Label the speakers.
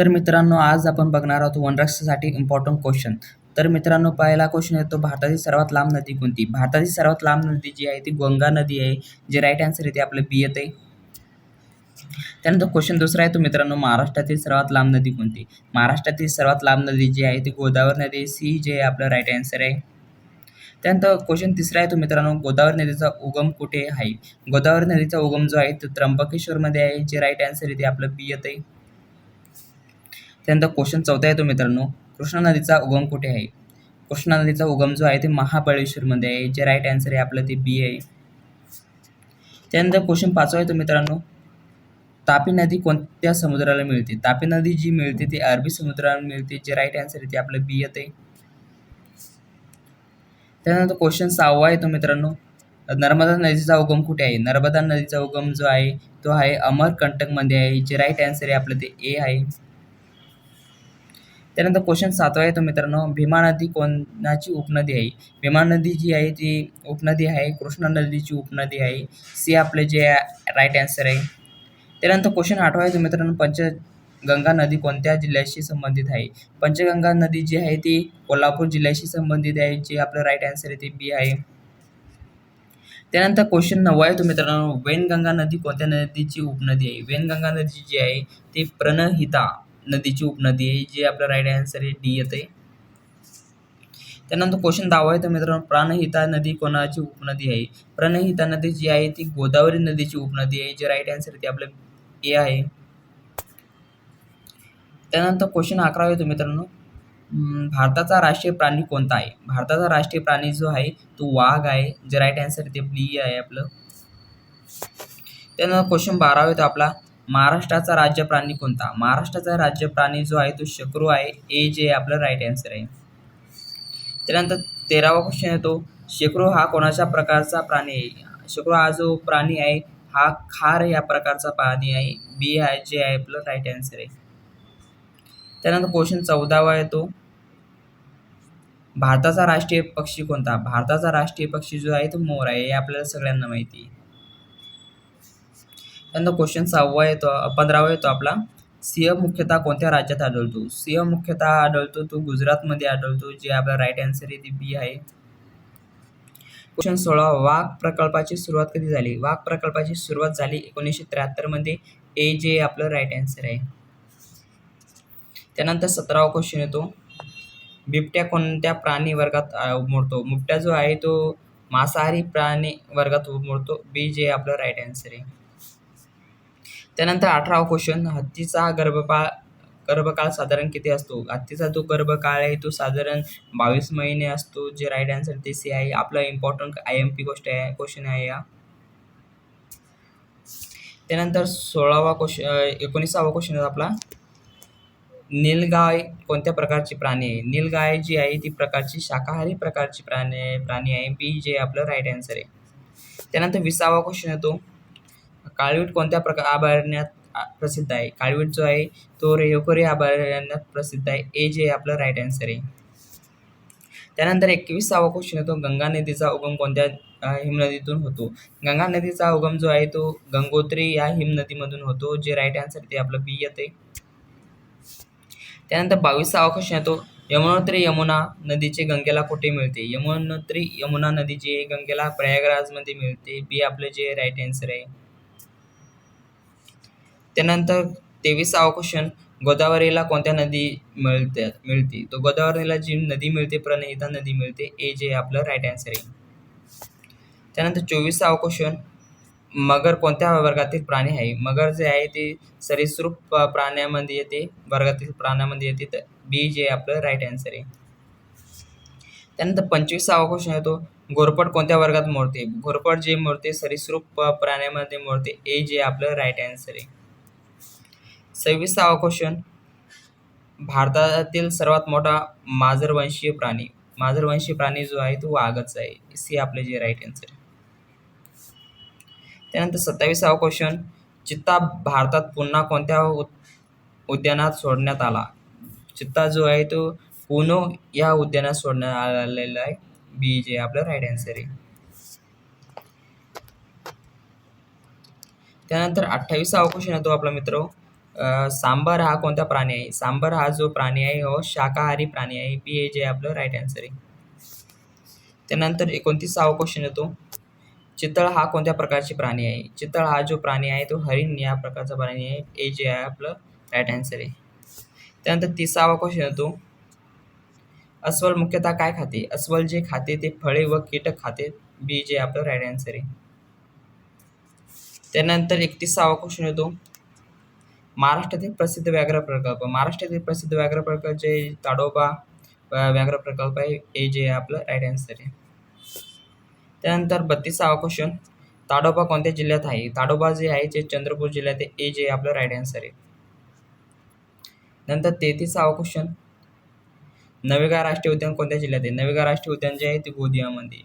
Speaker 1: तर मित्रांनो, आज आपण बघणार आहोत वनरक्षकासाठी इम्पॉर्टंट क्वेश्चन. तर मित्रांनो, पहिला क्वेश्चन येतो, भारतातील सर्वात लांब नदी कोणती? भारतातील सर्वात लांब नदी जी आहे ती गंगा नदी आहे, जे राईट आन्सर येते आपलं बी येते. त्यानंतर क्वेश्चन दुसरा आहे तो मित्रांनो, महाराष्ट्रातील सर्वात लांब नदी कोणती? महाराष्ट्रातील सर्वात लांब नदी जी आहे ती गोदावरी नदी, सी जे आपलं राईट आन्सर आहे. त्यानंतर क्वेश्चन तिसरा आहे तो मित्रांनो, गोदावरी नदीचा उगम कुठे आहे? गोदावरी नदीचा उगम जो आहे तो त्र्यंबकेश्वरमध्ये आहे, जे राईट आन्सर येते आपलं बी येते. त्यानंतर क्वेश्चन चौथा आहे तो मित्रांनो, कृष्णा नदीचा उगम कुठे आहे? कृष्णा नदीचा उगम जो आहे ते महाबळेश्वरमध्ये आहे, जे राईट आन्सर आहे आपलं ते बी आहे. त्यानंतर क्वेश्चन पाचवा आहे तो मित्रांनो, तापी नदी कोणत्या समुद्राला मिळते? तापी नदी जी मिळते ती अरबी समुद्राला मिळते, जे राईट आन्सर आहे ते आपलं बी येते. त्यानंतर क्वेश्चन सहावा आहे तो मित्रांनो, नर्मदा नदीचा उगम कुठे आहे? नर्मदा नदीचा उगम जो आहे तो आहे अमरकंटकमध्ये आहे, जे राईट आन्सर आहे आपलं ते ए आहे. त्यानंतर क्वेश्चन सातवा आहे तो मित्रांनो, भीमा नदी कोणाची उपनदी आहे? भीमा नदी जी आहे ती उपनदी आहे, कृष्णा नदीची उपनदी आहे, सी आपले जे राईट आन्सर आहे. त्यानंतर क्वेश्चन आठवा आहे तो मित्रांनो, पंचगंगा नदी कोणत्या जिल्ह्याशी संबंधित आहे? पंचगंगा नदी जी आहे ती कोल्हापूर जिल्ह्याशी संबंधित आहे, जे आपलं राईट आन्सर आहे ते बी आहे. त्यानंतर क्वेश्चन नववा आहे तो मित्रांनो, वैनगंगा नदी कोणत्या नदीची उपनदी आहे? वैनगंगा नदी जी आहे ती प्रणहिता नदीची उपनदी आहे, जे आपलं राईट आन्सर आहे डी येते. त्यानंतर क्वेश्चन 10 आहे तर मित्रांनो, प्राणहिता नदी कोणाची उपनदी आहे? प्राणहिता नदी जी आहे ती गोदावरी नदीची उपनदी आहे, जे राईट आन्सर आहे ते आपलं ए आहे. त्यानंतर क्वेश्चन 11 आहे तो मित्रांनो, भारताचा राष्ट्रीय प्राणी कोणता आहे? भारताचा राष्ट्रीय प्राणी जो आहे तो वाघ आहे, जे राईट आन्सर ते बी आहे आपलं. त्यानंतर क्वेश्चन 12 आहे तो आपला, महाराष्ट्राचा राज्य प्राणी कोणता? महाराष्ट्राचा राज्य प्राणी जो आहे तो शकरू आहे, ए जे आपलं राईट आन्सर आहे. त्यानंतर 13वा क्वेश्चन येतो, शेकरू हा कोणाच्या प्रकारचा प्राणी आहे? शेकरू हा जो प्राणी आहे हा खार या प्रकारचा प्राणी आहे, बी आहे जे आहे आपलं राईट आन्सर आहे. त्यानंतर क्वेश्चन 14वा येतो, भारताचा राष्ट्रीय पक्षी कोणता? भारताचा राष्ट्रीय पक्षी जो आहे तो मोर आहे, हे आपल्याला सगळ्यांना माहिती आहे. त्यानंतर क्वेश्चन 15वा येतो आपला, सिंह मुख्यतः कोणत्या राज्यात आढळतो? सिंह मुख्यतः आढळतो तो गुजरातमध्ये आढळतो, जे आपला राईट आन्सर आहे ते बी आहे. क्वेश्चन 16, वाघ प्रकल्पाची सुरुवात कधी झाली? वाघ प्रकल्पाची सुरुवात झाली 1973 मध्ये, ए जे आपलं राईट आन्सर आहे. त्यानंतर 17वा क्वेश्चन येतो, बिबट्या कोणत्या प्राणी वर्गात मोडतो? बिबट्या जो आहे तो मांसाहारी प्राणी वर्गात मोडतो, बी जे आपलं राईट आन्सर आहे. त्यानंतर 18वा क्वेश्चन, हत्तीचा गर्भकाळ साधारण किती असतो? हत्तीचा जो गर्भकाळ आहे तो साधारण 22 महिने असतो, जे राईट आन्सर ते सी आहे. आपला इम्पॉर्टंट IMP क्वेश्चन आहे या. त्यानंतर 19वा क्वेश्चन आपला, नीलगाय कोणत्या प्रकारची प्राणी आहे? नीलगाय जी आहे ती प्रकारची शाकाहारी प्रकारची प्राणी आहे, बी जे आपलं राईट आन्सर आहे. त्यानंतर 20वा क्वेश्चन येतो, काळवीट कोणत्या अभयारण्यात प्रसिद्ध आहे? काळवीट जो आहे तो रेवकरी अभयारण्यात प्रसिद्ध आहे, ए जे आपलं राईट आन्सर आहे. त्यानंतर 21वा क्वेश्चन येतो, गंगा नदीचा उगम कोणत्या हिमनदीतून होतो? गंगा नदीचा उगम जो आहे तो गंगोत्री या हिमनदीमधून होतो, जे राईट आन्सर ते आपलं बी येते. त्यानंतर 22वा क्वेश्चन येतो, यमुनोत्री यमुना नदीचे गंगेला कुठे मिळते? यमुनोत्री यमुना नदी जी आहे गंगेला प्रयागराजमध्ये मिळते, बी आपलं जे राईट आन्सर आहे. त्यानंतर 23वा क्वेश्चन, गोदावरीला कोणत्या नदी मिळते? तो गोदावरीला जी नदी मिळते प्रणहिता नदी मिळते, ए जे आपलं राईट आन्सर आहे. त्यानंतर 24वा क्वेश्चन, मगर कोणत्या वर्गातील प्राणी आहे? मगर जे आहे ते सरीसृप प्राण्यामध्ये येते, वर्गातील प्राण्यामध्ये येते, तर बी जे आपलं राईट आन्सर आहे. त्यानंतर 25वा क्वेश्चन येतो, घोरपड कोणत्या वर्गात मोडते? घोरपड जे मोडते सरीसृप प्राण्यामध्ये मोडते, ए जे आपलं राईट आन्सर आहे. 26वा क्वेश्चन, भारतातील सर्वात मोठा मांजरवंशीय प्राणी जो आहे तो वाघच आहे, सी आपले जे राईट आन्सर आहे. त्यानंतर 27वा क्वेश्चन, चित्ता भारतात पुन्हा कोणत्या उद्यानात सोडण्यात आला? चित्ता जो आहे तो पुनो या उद्यानात सोडण्यात आलेला आहे, बी जे आपलं राईट आन्सर आहे. त्यानंतर 28वा क्वेश्चन येतो आपला मित्र, सांबर हा कोणता प्राणी आहे? सांबर हा जो प्राणी आहे हो शाकाहारी प्राणी आहे. पी हे जे आपलं राईट आन्सर आहे. त्यानंतर 29वा क्वेश्चन येतो. चितळ हा कोणत्या प्रकारचे प्राणी आहे? चितळ हा जो प्राणी आहे तो हरिण या प्रकारचा प्राणी आहे. ए जे आहे आपलं राईट आन्सर आहे. त्यानंतर 30वा क्वेश्चन येतो. अस्वल मुख्यतः काय खाते? अस्वल जे खाते ते फळे व कीटक खाते. बी जे आपलं राईट आन्सर आहे. त्यानंतर 31वा क्वेश्चन येतो. महाराष्ट्रातील प्रसिद्ध व्याघ्र प्रकल्प. महाराष्ट्रातील प्रसिद्ध व्याघ्र प्रकल्प जे ताडोबा व्याघ्र प्रकल्प आहे. हे जे आपलं राईट आन्सर आहे. त्यानंतर 32वा क्वेश्चन. ताडोबा कोणत्या जिल्ह्यात आहे? ताडोबा जे आहे ते चंद्रपूर जिल्ह्यात आहे. ए जे आपलं राईट आन्सर आहे. नंतर 33वा क्वेश्चन. नवेगाव राष्ट्रीय उद्यान कोणत्या जिल्ह्यात आहे? नवेगाव राष्ट्रीय उद्यान जे आहे ते गोंदियामध्ये.